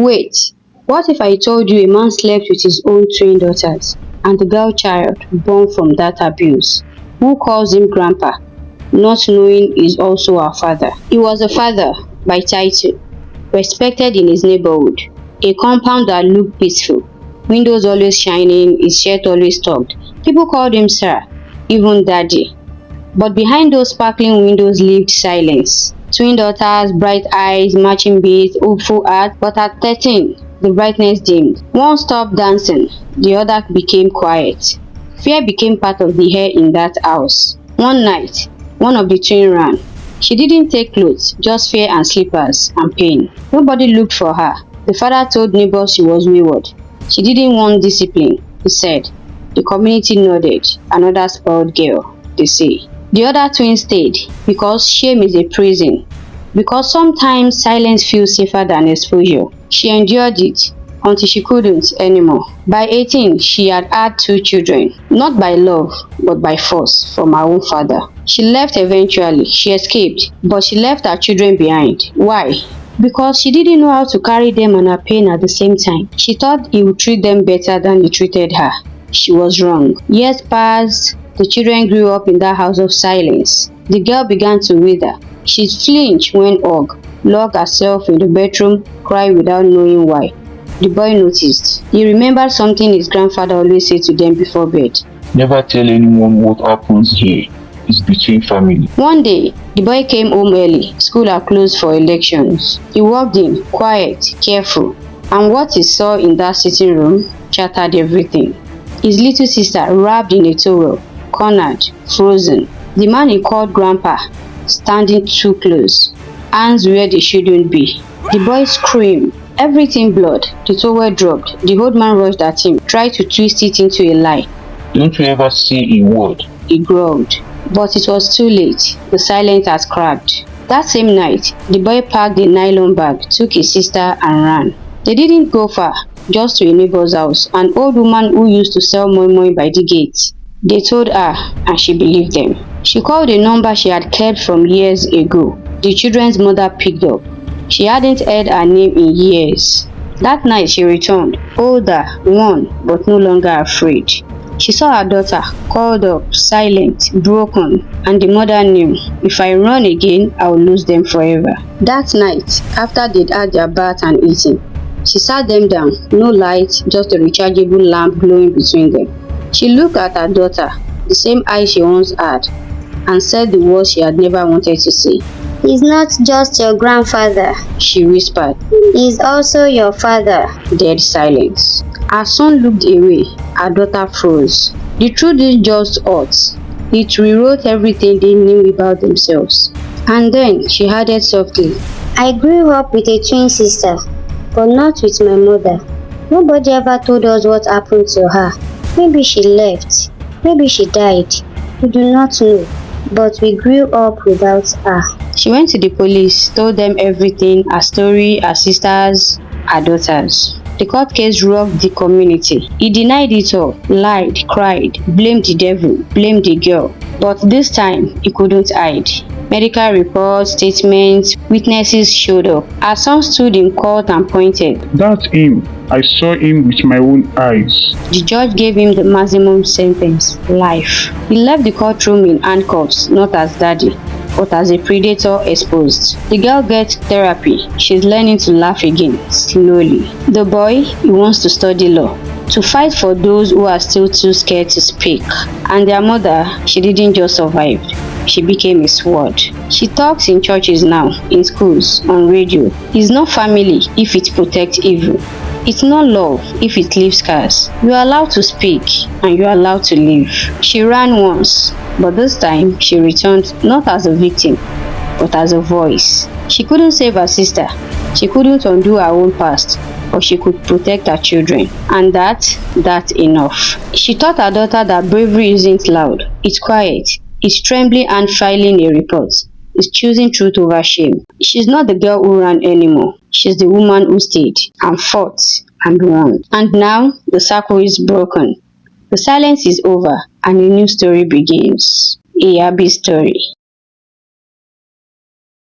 Wait, what if I told you a man slept with his own twin daughters and the girl child born from that abuse, who calls him grandpa, not knowing he's also our father? He was a father by title, respected in his neighborhood, a compound that looked peaceful, windows always shining, his shirt always tucked. People called him sir, even daddy. But behind those sparkling windows lived silence. Twin daughters, bright eyes, matching beats, hopeful hearts. But at 13, the brightness dimmed. One stopped dancing, the other became quiet. Fear became part of the air in that house. One night, one of the twins ran. She didn't take clothes, just fear and slippers and pain. Nobody looked for her. The father told neighbors she was wayward. She didn't want discipline, he said. The community nodded. Another spoiled girl, they say. The other twin stayed because shame is a prison. Because sometimes silence feels safer than exposure. She endured it until she couldn't anymore. By 18, she had 2 children, not by love, but by force from her own father. She left eventually. She escaped, but she left her children behind. Why? Because she didn't know how to carry them and her pain at the same time. She thought he would treat them better than he treated her. She was wrong. Years passed. The children grew up in that house of silence. The girl began to wither. She flinched when hugged, locked herself in the bedroom, cried without knowing why. The boy noticed. He remembered something his grandfather always said to them before bed. Never tell anyone what happens here. It's between family. One day, the boy came home early. School had closed for elections. He walked in, quiet, careful, and what he saw in that sitting room shattered everything. His little sister, wrapped in a towel, cornered, frozen. The man he called grandpa, standing too close, hands where they shouldn't be. The boy screamed. Everything blood. The towel dropped. The old man rushed at him, tried to twist it into a lie. Don't you ever say a word? He growled. But it was too late. The silence had cracked. That same night, the boy packed a nylon bag, took his sister and ran. They didn't go far, just to a neighbor's house, an old woman who used to sell moi moi by the gate. They told her, and she believed them. She called a number she had kept from years ago. The children's mother picked up. She hadn't heard her name in years. That night she returned, older, worn, but no longer afraid. She saw her daughter, curled up, silent, broken, and the mother knew, if I run again, I will lose them forever. That night, after they'd had their bath and eaten, she sat them down, no light, just a rechargeable lamp glowing between them. She looked at her daughter, the same eyes she once had, and said the words she had never wanted to say. He's not just your grandfather, she whispered. He's also your father. Dead silence. Her son looked away. Her daughter froze. The truth is just hot. It rewrote everything they knew about themselves. And then she added softly, I grew up with a twin sister, but not with my mother. Nobody ever told us what happened to her. Maybe she left. Maybe she died. We do not know. But we grew up without her. She went to the police, told them everything, her story, her sisters, her daughters. The court case rocked the community. He denied it all, lied, cried, blamed the devil, blamed the girl. But this time, he couldn't hide. Medical reports, statements, witnesses showed up. Her son stood in court and pointed. That's him. I saw him with my own eyes. The judge gave him the maximum sentence, life. He left the courtroom in handcuffs, not as daddy, but as a predator exposed. The girl gets therapy. She's learning to laugh again, slowly. The boy, he wants to study law, to fight for those who are still too scared to speak. And their mother, she didn't just survive. She became a sword. She talks in churches now, in schools, on radio. It's not family if it protects evil. It's not love if it leaves scars. You are allowed to speak and you are allowed to live. She ran once, but this time she returned not as a victim, but as a voice. She couldn't save her sister. She couldn't undo her own past, but she could protect her children. And that's enough. She taught her daughter that bravery isn't loud. It's quiet. It's trembling and filing a report. It's choosing truth over shame. She's not the girl who ran anymore. She's the woman who stayed and fought and won. And now the circle is broken. The silence is over and a new story begins. A happy story.